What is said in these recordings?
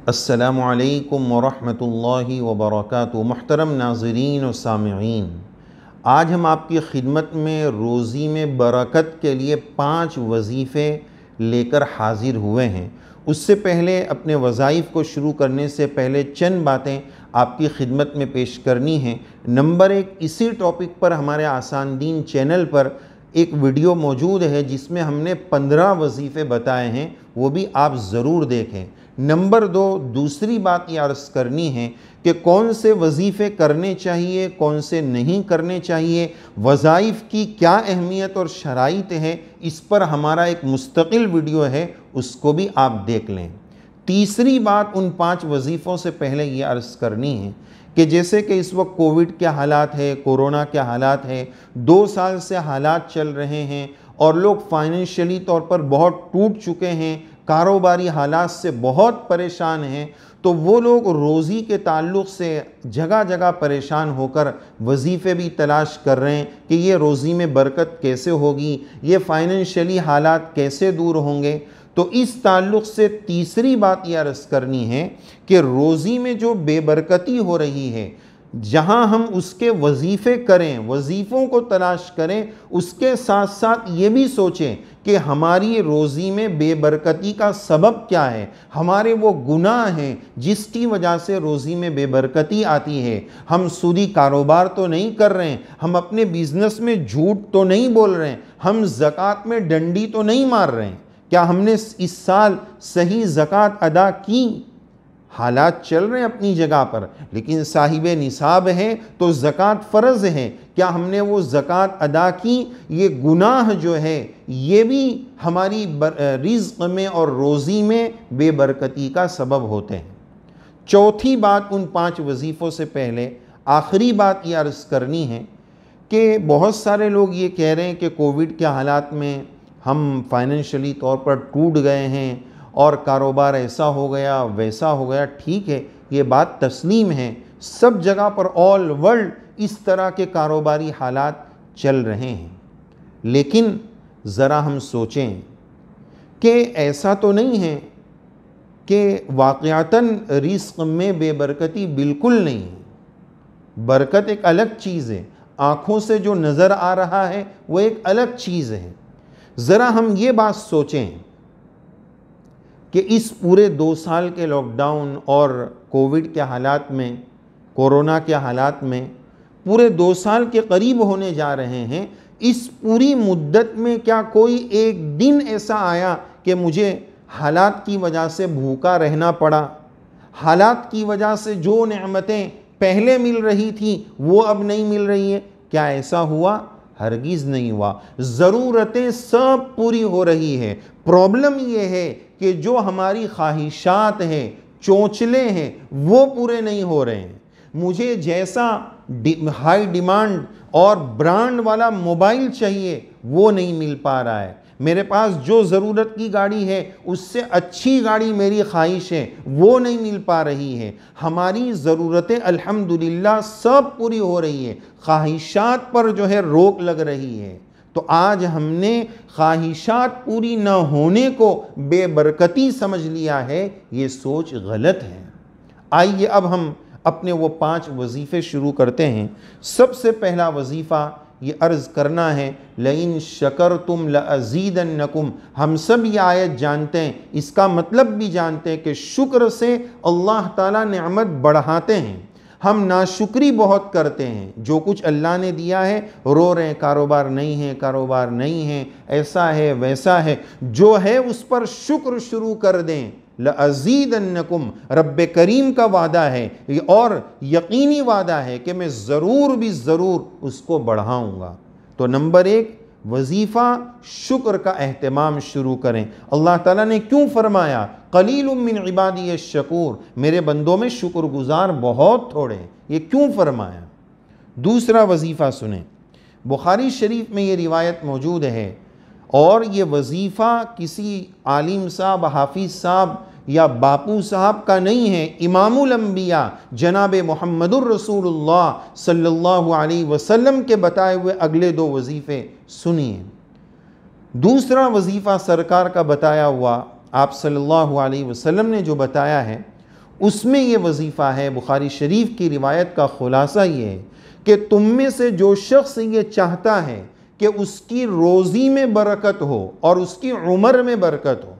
السلام علیکم ورحمۃ اللہ وبرکاتہ۔ محترم ناظرین و سامعین، آج ہم آپ کی خدمت میں روزی میں برکت کے لیے 5 وظیفے لے کر حاضر ہوئے ہیں۔ اس سے پہلے اپنے وظائف کو شروع کرنے سے پہلے چند باتیں آپ کی خدمت میں پیش کرنی ہیں۔ نمبر 1، اسی ٹاپک پر ہمارے آسان دین چینل پر ایک ویڈیو موجود ہے جس میں ہم نے 15 وظیفے بتائے ہیں، وہ بھی آپ ضرور دیکھیں۔ نمبر 2، دوسری بات یہ عرض کرنی ہے کہ کون سے وظیفے کرنے چاہیے، کون سے نہیں کرنے چاہیے، وظائف کی کیا اہمیت اور شرائط ہے، اس پر ہمارا ایک مستقل ویڈیو ہے، اس کو بھی آپ دیکھ لیں۔ تیسری بات ان 5 وظیفوں سے پہلے یہ عرض کرنی ہے کہ جیسے کہ اس وقت کووڈ کے حالات ہے، کورونا کے حالات ہے، 2 سال سے حالات چل رہے ہیں اور لوگ فائنینشلی طور پر بہت ٹوٹ چکے ہیں، کاروباری حالات سے بہت پریشان ہیں، تو وہ لوگ روزی کے تعلق سے جگہ جگہ پریشان ہو کر وظیفے بھی تلاش کر رہے ہیں کہ یہ روزی میں برکت کیسے ہوگی، یہ فائنینشلی حالات کیسے دور ہوں گے۔ تو اس تعلق سے تیسری بات یہ عرض کرنی ہے کہ روزی میں جو بے برکتی ہو رہی ہے، جہاں ہم اس کے وظیفے کریں، وظیفوں کو تلاش کریں، اس کے ساتھ ساتھ یہ بھی سوچیں کہ ہماری روزی میں بے برکتی کا سبب کیا ہے، ہمارے وہ گناہ ہیں جس کی وجہ سے روزی میں بے برکتی آتی ہے۔ ہم سودی کاروبار تو نہیں کر رہے ہیں، ہم اپنے بزنس میں جھوٹ تو نہیں بول رہے ہیں، ہم زکوٰۃ میں ڈنڈی تو نہیں مار رہے ہیں، کیا ہم نے اس سال صحیح زکوٰۃ ادا کی؟ حالات چل رہے ہیں اپنی جگہ پر، لیکن صاحب نصاب ہے تو زکوٰۃ فرض ہے، کیا ہم نے وہ زکوٰۃ ادا کی؟ یہ گناہ جو ہے یہ بھی ہماری رزق میں اور روزی میں بے برکتی کا سبب ہوتے ہیں۔ چوتھی بات ان 5 وظیفوں سے پہلے آخری بات یہ عرض کرنی ہے کہ بہت سارے لوگ یہ کہہ رہے ہیں کہ کووڈ کے حالات میں ہم فائنینشلی طور پر ٹوٹ گئے ہیں اور کاروبار ایسا ہو گیا ویسا ہو گیا۔ ٹھیک ہے، یہ بات تسلیم ہے، سب جگہ پر آل ورلڈ اس طرح کے کاروباری حالات چل رہے ہیں، لیکن ذرا ہم سوچیں کہ ایسا تو نہیں ہے کہ واقعتاً رزق میں بے برکتی بالکل نہیں ہے۔ برکت ایک الگ چیز ہے، آنکھوں سے جو نظر آ رہا ہے وہ ایک الگ چیز ہے۔ ذرا ہم یہ بات سوچیں کہ اس پورے 2 سال کے لاک ڈاؤن اور کووڈ کے حالات میں، کورونا کے حالات میں پورے 2 سال کے قریب ہونے جا رہے ہیں، اس پوری مدت میں کیا کوئی ایک دن ایسا آیا کہ مجھے حالات کی وجہ سے بھوکا رہنا پڑا؟ حالات کی وجہ سے جو نعمتیں پہلے مل رہی تھیں وہ اب نہیں مل رہی ہیں، کیا ایسا ہوا؟ ہرگز نہیں ہوا۔ ضرورتیں سب پوری ہو رہی ہے، پرابلم یہ ہے کہ جو ہماری خواہشات ہیں، چونچلے ہیں، وہ پورے نہیں ہو رہے ہیں۔ مجھے جیسا ہائی ڈیمانڈ اور برانڈ والا موبائل چاہیے وہ نہیں مل پا رہا ہے، میرے پاس جو ضرورت کی گاڑی ہے اس سے اچھی گاڑی میری خواہش ہے وہ نہیں مل پا رہی ہے۔ ہماری ضرورتیں الحمدللہ سب پوری ہو رہی ہے، خواہشات پر جو ہے روک لگ رہی ہے۔ تو آج ہم نے خواہشات پوری نہ ہونے کو بے برکتی سمجھ لیا ہے، یہ سوچ غلط ہے۔ آئیے اب ہم اپنے وہ 5 وظیفے شروع کرتے ہیں۔ سب سے پہلا وظیفہ یہ عرض کرنا ہے، لَإِن شَكَرْتُمْ لَأَزِيدَنَّكُمْ۔ ہم سب یہ آیت جانتے ہیں، اس کا مطلب بھی جانتے ہیں کہ شکر سے اللہ تعالیٰ نعمت بڑھاتے ہیں۔ ہم ناشکری بہت کرتے ہیں، جو کچھ اللہ نے دیا ہے رو رہے ہیں، کاروبار نہیں ہے، کاروبار نہیں ہے، ایسا ہے ویسا ہے۔ جو ہے اس پر شکر شروع کر دیں۔ لَأَزِيدَنَّكُمْ، رب کریم کا وعدہ ہے اور یقینی وعدہ ہے کہ میں ضرور بھی ضرور اس کو بڑھاؤں گا۔ تو نمبر 1 وظیفہ شکر کا اہتمام شروع کریں۔ اللہ تعالیٰ نے کیوں فرمایا قلیل من عبادی الشکور، میرے بندوں میں شکر گزار بہت تھوڑے ہیں، یہ کیوں فرمایا؟ دوسرا وظیفہ سنیں، بخاری شریف میں یہ روایت موجود ہے، اور یہ وظیفہ کسی عالم صاحب، حافظ صاحب یا باپو صاحب کا نہیں ہے، امام الانبیاء جناب محمد الرسول اللہ صلی اللہ علیہ وسلم کے بتائے ہوئے اگلے 2 وظیفے سنیے۔ دوسرا وظیفہ سرکار کا بتایا ہوا، آپ صلی اللہ علیہ وسلم نے جو بتایا ہے اس میں یہ وظیفہ ہے۔ بخاری شریف کی روایت کا خلاصہ یہ ہے کہ تم میں سے جو شخص یہ چاہتا ہے کہ اس کی روزی میں برکت ہو اور اس کی عمر میں برکت ہو۔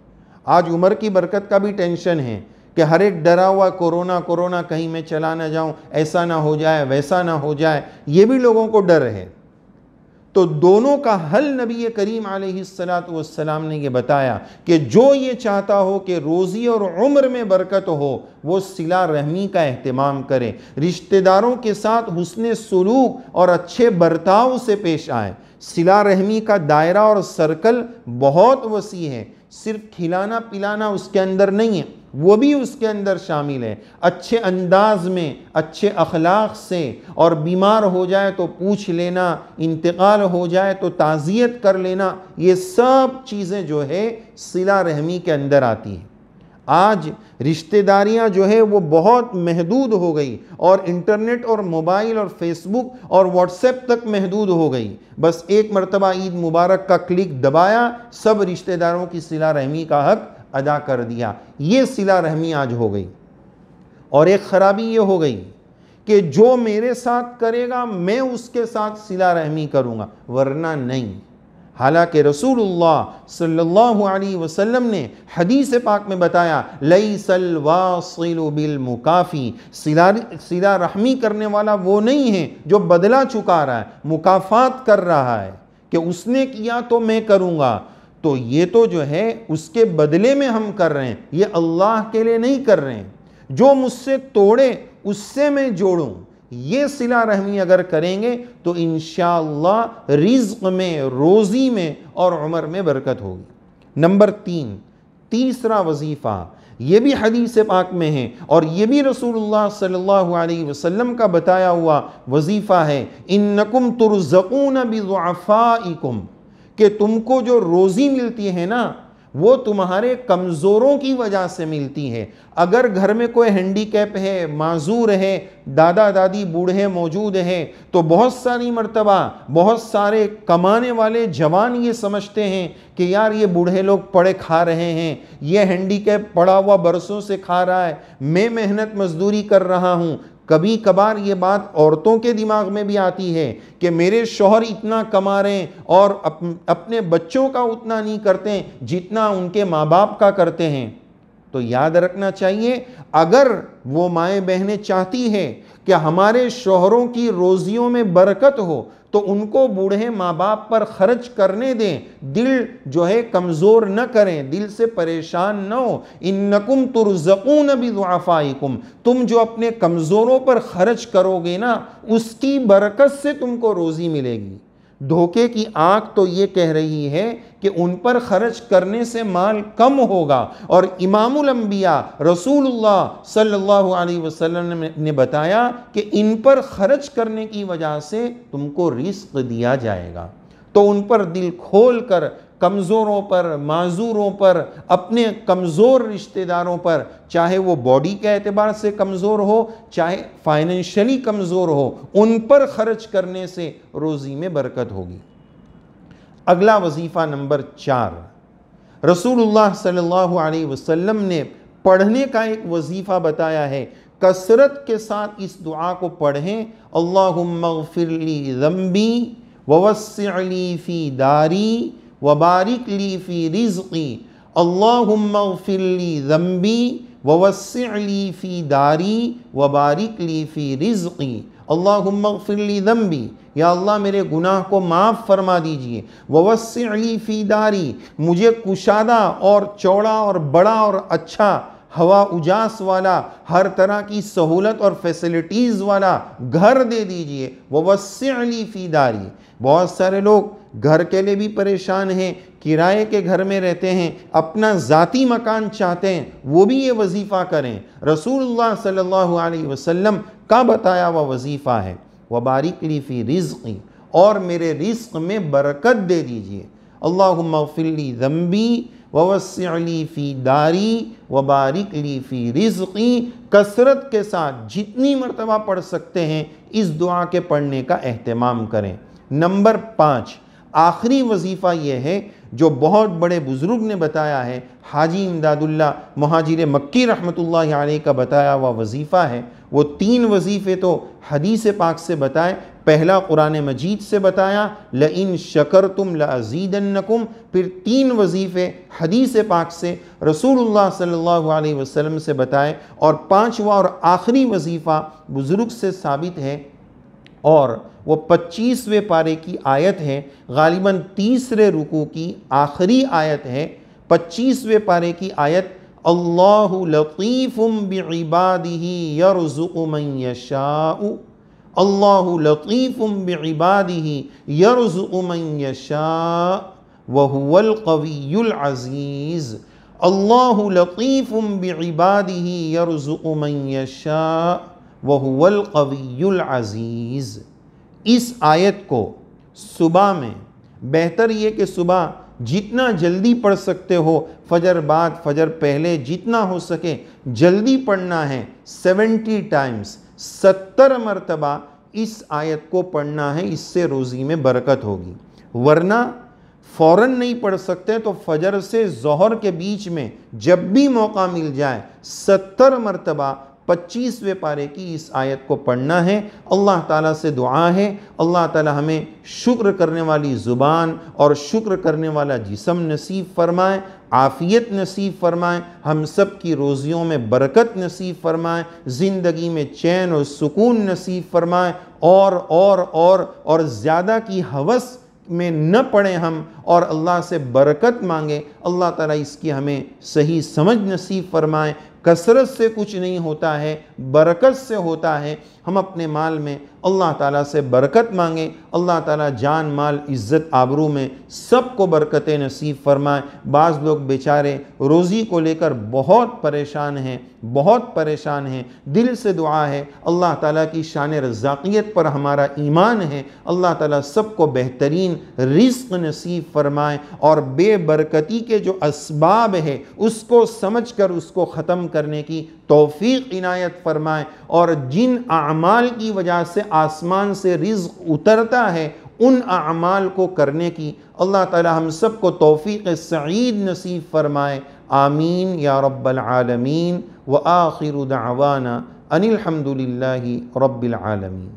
آج عمر کی برکت کا بھی ٹینشن ہے کہ ہر ایک ڈرا ہوا کورونا کہیں میں چلا نہ جاؤں، ایسا نہ ہو جائے، ویسا نہ ہو جائے، یہ بھی لوگوں کو ڈر ہے۔ تو دونوں کا حل نبی کریم علیہ السلام نے یہ بتایا کہ جو یہ چاہتا ہو کہ روزی اور عمر میں برکت ہو وہ صلہ رحمی کا اہتمام کرے، رشتہ داروں کے ساتھ حسن سلوک اور اچھے برتاؤ سے پیش آئے۔ صلہ رحمی کا دائرہ اور سرکل بہت وسیع ہے، صرف کھلانا پلانا اس کے اندر نہیں ہے، وہ بھی اس کے اندر شامل ہے۔ اچھے انداز میں، اچھے اخلاق سے، اور بیمار ہو جائے تو پوچھ لینا، انتقال ہو جائے تو تعزیت کر لینا، یہ سب چیزیں جو ہے صلہ رحمی کے اندر آتی ہیں۔ آج رشتہ داریاں جو ہے وہ بہت محدود ہو گئی، اور انٹرنیٹ اور موبائل اور فیس بک اور واٹس ایپ تک محدود ہو گئی۔ بس ایک مرتبہ عید مبارک کا کلک دبایا، سب رشتہ داروں کی صلہ رحمی کا حق ادا کر دیا۔ یہ صلہ رحمی آج ہو گئی۔ اور ایک خرابی یہ ہو گئی کہ جو میرے ساتھ کرے گا میں اس کے ساتھ صلہ رحمی کروں گا، ورنہ نہیں۔ حالانکہ رسول اللہ صلی اللہ علیہ وسلم نے حدیث پاک میں بتایا لیس الواصل بالمکافی، صلہ رحمی کرنے والا وہ نہیں ہے جو بدلہ چکا رہا ہے، مکافات کر رہا ہے کہ اس نے کیا تو میں کروں گا۔ تو یہ تو جو ہے اس کے بدلے میں ہم کر رہے ہیں، یہ اللہ کے لیے نہیں کر رہے ہیں۔ جو مجھ سے توڑے اس سے میں جوڑوں، یہ صلہ رحمی اگر کریں گے تو انشاءاللہ رزق میں، روزی میں اور عمر میں برکت ہوگی۔ نمبر 3، تیسرا وظیفہ، یہ بھی حدیث پاک میں ہے اور یہ بھی رسول اللہ صلی اللہ علیہ وسلم کا بتایا ہوا وظیفہ ہے۔ انکم ترزقون بضعفائکم، کہ تم کو جو روزی ملتی ہے نا وہ تمہارے کمزوروں کی وجہ سے ملتی ہے۔ اگر گھر میں کوئی ہینڈی کیپ ہے، معذور ہے، دادا دادی بوڑھے موجود ہیں، تو بہت ساری مرتبہ بہت سارے کمانے والے جوان یہ سمجھتے ہیں کہ یار یہ بوڑھے لوگ پڑے کھا رہے ہیں، یہ ہینڈی کیپ پڑا ہوا برسوں سے کھا رہا ہے، میں محنت مزدوری کر رہا ہوں۔ کبھی کبھار یہ بات عورتوں کے دماغ میں بھی آتی ہے کہ میرے شوہر اتنا کما رہے ہیں اور اپنے بچوں کا اتنا نہیں کرتے جتنا ان کے ماں باپ کا کرتے ہیں۔ تو یاد رکھنا چاہیے، اگر وہ مائیں بہنیں چاہتی ہے کہ ہمارے شوہروں کی روزیوں میں برکت ہو تو ان کو بوڑھے ماں باپ پر خرچ کرنے دیں، دل جو ہے کمزور نہ کریں، دل سے پریشان نہ ہو۔ انکم ترزقون بضعفائکم، تم جو اپنے کمزوروں پر خرچ کرو گے نا اس کی برکت سے تم کو روزی ملے گی۔ دھوکے کی آنکھ تو یہ کہہ رہی ہے کہ ان پر خرچ کرنے سے مال کم ہوگا، اور امام الانبیاء رسول اللہ صلی اللہ علیہ وسلم نے بتایا کہ ان پر خرچ کرنے کی وجہ سے تم کو رزق دیا جائے گا۔ تو ان پر دل کھول کر، کمزوروں پر، معذوروں پر، اپنے کمزور رشتہ داروں پر، چاہے وہ باڈی کے اعتبار سے کمزور ہو، چاہے فائنینشلی کمزور ہو، ان پر خرچ کرنے سے روزی میں برکت ہوگی۔ اگلا وظیفہ نمبر 4، رسول اللہ صلی اللہ علیہ وسلم نے پڑھنے کا ایک وظیفہ بتایا ہے۔ کثرت کے ساتھ اس دعا کو پڑھیں، اللہم اغفر لی ذنبی ووسع لی فی داری وبارک لی فی رزقی، اللہم اغفر لی ذنبی ووسع لی فی داری وبارک لی فی رزقی، اللہم اغفر لی ذنبی، یا اللہ میرے گناہ کو معاف فرما دیجئے، ووسع لی فی داری، مجھے کشادہ اور چوڑا اور بڑا اور اچھا، ہوا اجاس والا، ہر طرح کی سہولت اور فیسلٹیز والا گھر دے دیجئے، ووسع لی فی داری۔ بہت سارے لوگ گھر کے لیے بھی پریشان ہیں، کرائے کے گھر میں رہتے ہیں، اپنا ذاتی مکان چاہتے ہیں، وہ بھی یہ وظیفہ کریں۔ رسول اللہ صلی اللہ علیہ وسلم کا بتایا وہ وظیفہ ہے، وبارک لی فی رزقی، اور میرے رزق میں برکت دے دیجئے، اللہم اغفر لی ذنبی ووسع لی فی داری وبارک لی فی رزقی۔ کثرت کے ساتھ جتنی مرتبہ پڑھ سکتے ہیں اس دعا کے پڑھنے کا اہتمام کریں۔ نمبر 5، آخری وظیفہ یہ ہے جو بہت بڑے بزرگ نے بتایا ہے، حاجی امداد اللہ مہاجر مکی رحمۃ اللہ علیہ کا بتایا ہوا وظیفہ ہے۔ وہ 3 وظیفے تو حدیث پاک سے بتائے، پہلا قرآن مجید سے بتایا لَإِن شَكَرْتُمْ لَأَزِيدَنَّكُمْ، پھر 3 وظیفے حدیث پاک سے رسول اللہ صلی اللہ علیہ وسلم سے بتائے، اور 5واں اور آخری وظیفہ بزرگ سے ثابت ہے، اور وہ 25ویں پارے کی آیت ہے، غالباً 30 رکوع کی آخری آیت ہے۔ 25ویں پارے کی آیت اللہ لطیف بعبادہ یرزق من یشاء، اللہ لطیف بعبادہ یرزق من یشاء وہو القوی العزیز، اللہ لطیف بعبادہ یرزق من یشاء وہو القوی العزیز۔ اس آیت کو صبح میں، بہتر یہ کہ صبح جتنا جلدی پڑھ سکتے ہو، فجر بعد فجر پہلے جتنا ہو سکے جلدی پڑھنا ہے، 70 ٹائمز 70 مرتبہ اس آیت کو پڑھنا ہے، اس سے روزی میں برکت ہوگی۔ ورنہ فوراً نہیں پڑھ سکتے تو فجر سے ظہر کے بیچ میں جب بھی موقع مل جائے 70 مرتبہ 25ویں پارے کی اس آیت کو پڑھنا ہے۔ اللہ تعالیٰ سے دعا ہے اللہ تعالیٰ ہمیں شکر کرنے والی زبان اور شکر کرنے والا جسم نصیب فرمائے، عافیت نصیب فرمائے، ہم سب کی روزیوں میں برکت نصیب فرمائے، زندگی میں چین اور سکون نصیب فرمائے، اور زیادہ کی ہوس میں نہ پڑیں ہم، اور اللہ سے برکت مانگیں۔ اللہ تعالیٰ اس کی ہمیں صحیح سمجھ نصیب فرمائے۔ کثرت سے کچھ نہیں ہوتا ہے، برکت سے ہوتا ہے۔ ہم اپنے مال میں اللہ تعالیٰ سے برکت مانگیں، اللہ تعالیٰ جان مال عزت آبرو میں سب کو برکتیں نصیب فرمائے۔ بعض لوگ بیچارے روزی کو لے کر بہت پریشان ہیں، دل سے دعا ہے اللہ تعالیٰ کی شان رزاقیت پر ہمارا ایمان ہے، اللہ تعالیٰ سب کو بہترین رزق نصیب فرمائے، اور بے برکتی کے جو اسباب ہے اس کو سمجھ کر اس کو ختم کرنے کی توفیق عنایت فرمائے، اور جن اعمال کی وجہ سے آسمان سے رزق اترتا ہے ان اعمال کو کرنے کی اللہ تعالی ہم سب کو توفیق سعید نصیب فرمائے۔ آمین یا رب العالمین، وآخر دعوانا ان الحمد للہ رب العالمین۔